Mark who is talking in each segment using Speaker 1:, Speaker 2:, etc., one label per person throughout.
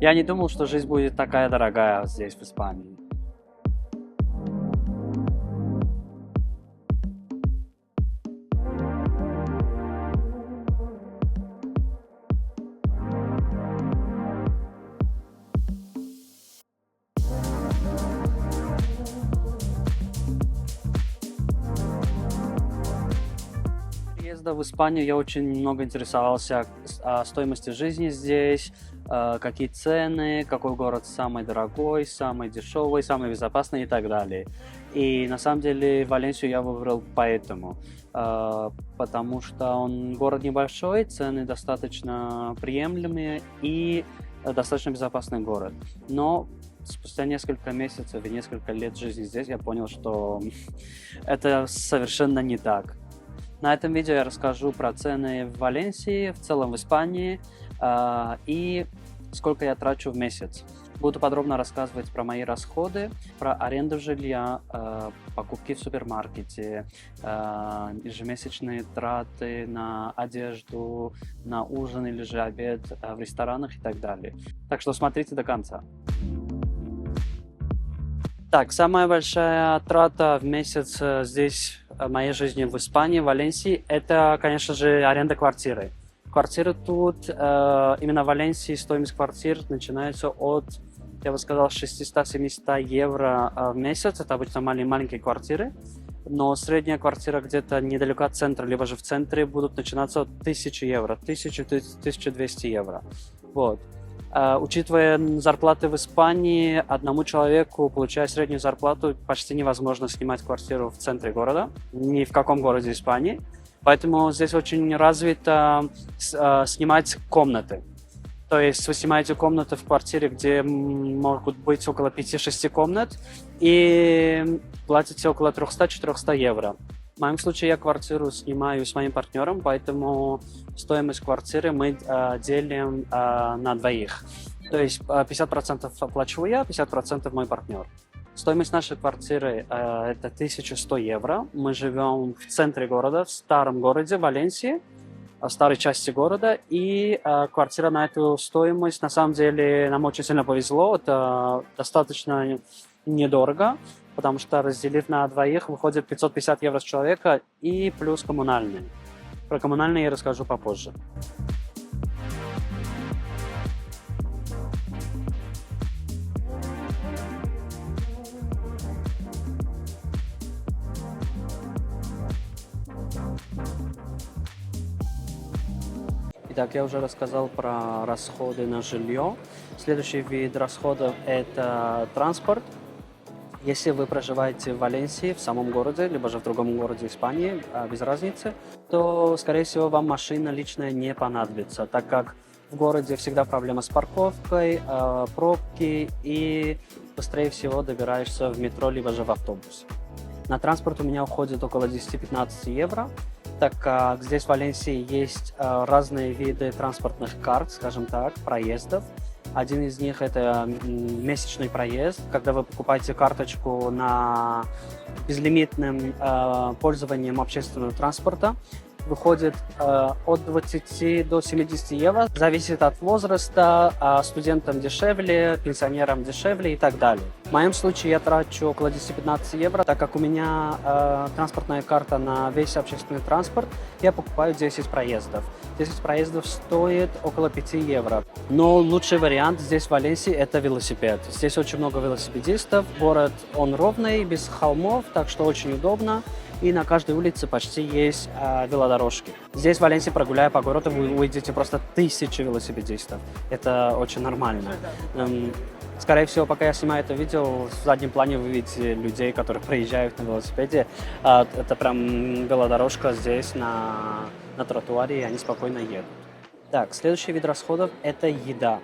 Speaker 1: Я не думал, что жизнь будет такая дорогая здесь, в Испании. Приезда в Испанию я очень много интересовался о стоимости жизни здесь, какие цены, какой город самый дорогой, самый дешевый, самый безопасный и так далее. И на самом деле Валенсию я выбрал поэтому, потому что он город небольшой, цены достаточно приемлемые и достаточно безопасный город. Но спустя несколько месяцев и несколько лет жизни здесь я понял, что это совершенно не так. На этом видео я расскажу про цены в Валенсии, в целом в Испании и сколько я трачу в месяц. Буду подробно рассказывать про мои расходы, про аренду жилья, покупки в супермаркете, ежемесячные траты на одежду, на ужин или же обед в ресторанах и так далее. Так что смотрите до конца. Так, самая большая трата в месяц здесь, в моей жизни в Испании, в Валенсии, это, конечно же, аренда квартиры. Квартиры тут, именно в Валенсии, стоимость квартир начинается от, я бы сказал, 600-700 евро в месяц. Это обычно маленькие квартиры. Но средняя квартира где-то недалеко от центра, либо же в центре, будут начинаться от 1000 евро, 1000-1200 евро. Вот. Учитывая зарплаты в Испании, одному человеку, получая среднюю зарплату, почти невозможно снимать квартиру в центре города, ни в каком городе Испании. Поэтому здесь очень развито снимать комнаты. То есть вы снимаете комнаты в квартире, где могут быть около 5-6 комнат, и платите около 300-400 евро. В моем случае я квартиру снимаю с моим партнером, поэтому стоимость квартиры мы делим на двоих. То есть 50% оплачиваю я, 50% мой партнер. Стоимость нашей квартиры это 1100 евро. Мы живем в центре города, в старом городе Валенсии, в старой части города. И квартира на эту стоимость, на самом деле, нам очень сильно повезло. Это достаточно недорого, потому что, разделив на двоих, выходит 550 евро с человека и плюс коммунальные. Про коммунальные я расскажу попозже. Итак, я уже рассказал про расходы на жилье. Следующий вид расходов – это транспорт. Если вы проживаете в Валенсии, в самом городе, либо же в другом городе Испании, без разницы, то, скорее всего, вам машина личная не понадобится, так как в городе всегда проблема с парковкой, пробки, и быстрее всего добираешься в метро, либо же в автобус. На транспорт у меня уходит около 10-15 евро, так как здесь в Валенсии есть разные виды транспортных карт, скажем так, проездов. Один из них – это месячный проезд, когда вы покупаете карточку на безлимитным пользованием общественного транспорта. Выходит от 20 до 70 евро. Зависит от возраста, студентам дешевле, пенсионерам дешевле и так далее. В моем случае я трачу около 10-15 евро, так как у меня транспортная карта на весь общественный транспорт, я покупаю 10 проездов. 10 проездов стоит около 5 евро. Но лучший вариант здесь в Валенсии – это велосипед. Здесь очень много велосипедистов. Город, он ровный, без холмов, так что очень удобно. И на каждой улице почти есть велодорожки. Здесь, в Валенсии, прогуляя по городу, вы увидите просто 1000 велосипедистов. Это очень нормально. Скорее всего, пока я снимаю это видео, в заднем плане вы видите людей, которые проезжают на велосипеде. Это прям велодорожка здесь на тротуаре, и они спокойно едут. Так, следующий вид расходов – это еда.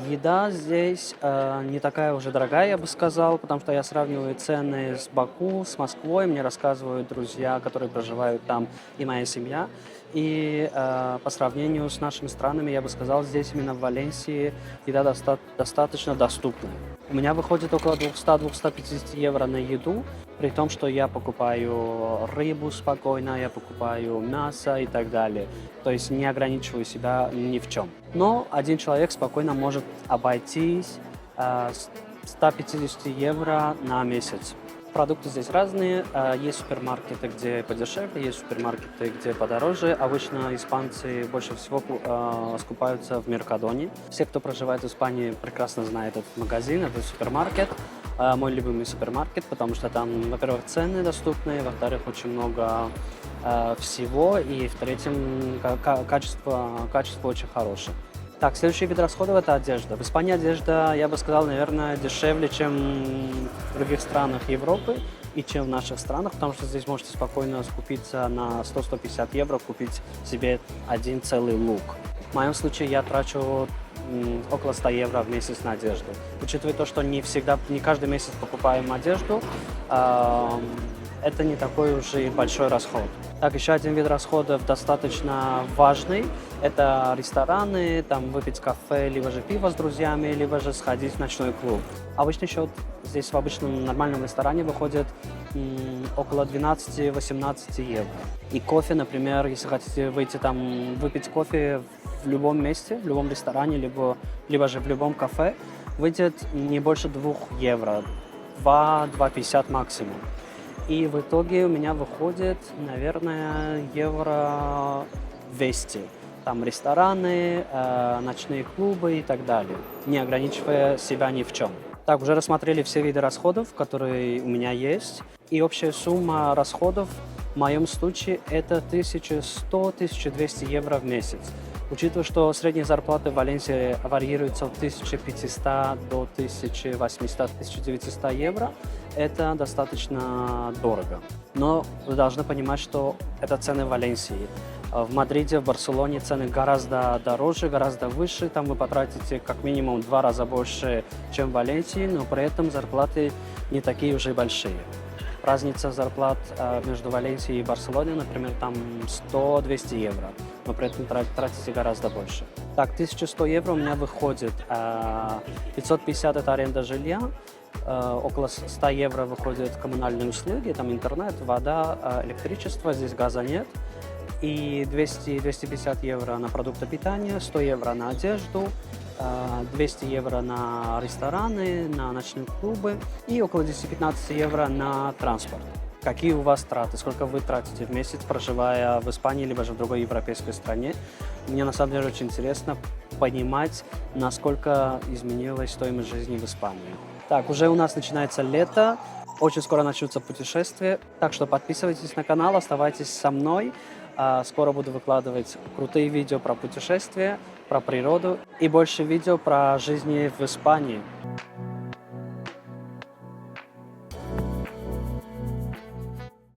Speaker 1: Еда здесь не такая уже дорогая, я бы сказал, потому что я сравниваю цены с Баку, с Москвой. Мне рассказывают друзья, которые проживают там, и моя семья. И по сравнению с нашими странами, я бы сказал, здесь именно в Валенсии еда достаточно доступна. У меня выходит около 200-250 евро на еду, при том, что я покупаю рыбу спокойно, я покупаю мясо и так далее. То есть не ограничиваю себя ни в чем. Но один человек спокойно может обойтись 150 евро на месяц. Продукты здесь разные. Есть супермаркеты, где подешевле, есть супермаркеты, где подороже. Обычно испанцы больше всего скупаются в Меркадоне. Все, кто проживает в Испании, прекрасно знают этот магазин, этот супермаркет. Мой любимый супермаркет, потому что там, во-первых, цены доступные, во-вторых, очень много всего, и в-третьих, качество очень хорошее. Так, следующий вид расходов – это одежда. В Испании одежда, я бы сказал, наверное, дешевле, чем в других странах Европы и чем в наших странах, потому что здесь можете спокойно скупиться на 100-150 евро, купить себе один целый лук. В моем случае я трачу около 100 евро в месяц на одежду. Учитывая то, что не каждый месяц покупаем одежду, это не такой уж и большой расход. Так, еще один вид расходов достаточно важный. Это рестораны, там выпить кафе, либо же пиво с друзьями, либо же сходить в ночной клуб. Обычный счет здесь в обычном нормальном ресторане выходит около 12-18 евро. И кофе, например, если хотите выйти там выпить кофе в любом месте, в любом ресторане, либо же в любом кафе, выйдет не больше 2 евро, 2-2,50 максимум. И в итоге у меня выходит, наверное, евро 200. Там рестораны, ночные клубы и так далее, не ограничивая себя ни в чем. Так, уже рассмотрели все виды расходов, которые у меня есть. И общая сумма расходов в моем случае это 1100-1200 евро в месяц. Учитывая, что средние зарплаты в Валенсии варьируются от 1500 до 1800-1900 евро, это достаточно дорого. Но вы должны понимать, что это цены Валенсии. В Мадриде, в Барселоне цены гораздо дороже, гораздо выше. Там вы потратите как минимум в 2 раза больше, чем в Валенсии, но при этом зарплаты не такие уже большие. Разница зарплат между Валенсией и Барселоной, например, там 100-200 евро, но при этом тратите гораздо больше. Так, 1100 евро у меня выходит, 550 это аренда жилья, около 100 евро выходят коммунальные услуги, там интернет, вода, электричество, здесь газа нет. И 200-250 евро на продукты питания, 100 евро на одежду, 200 евро на рестораны, на ночные клубы и около 10-15 евро на транспорт. Какие у вас траты, сколько вы тратите в месяц, проживая в Испании, либо же в другой европейской стране? Мне на самом деле очень интересно понимать, насколько изменилась стоимость жизни в Испании. Так, уже у нас начинается лето, очень скоро начнутся путешествия, так что подписывайтесь на канал, оставайтесь со мной. Скоро буду выкладывать крутые видео про путешествия, про природу и больше видео про жизнь в Испании.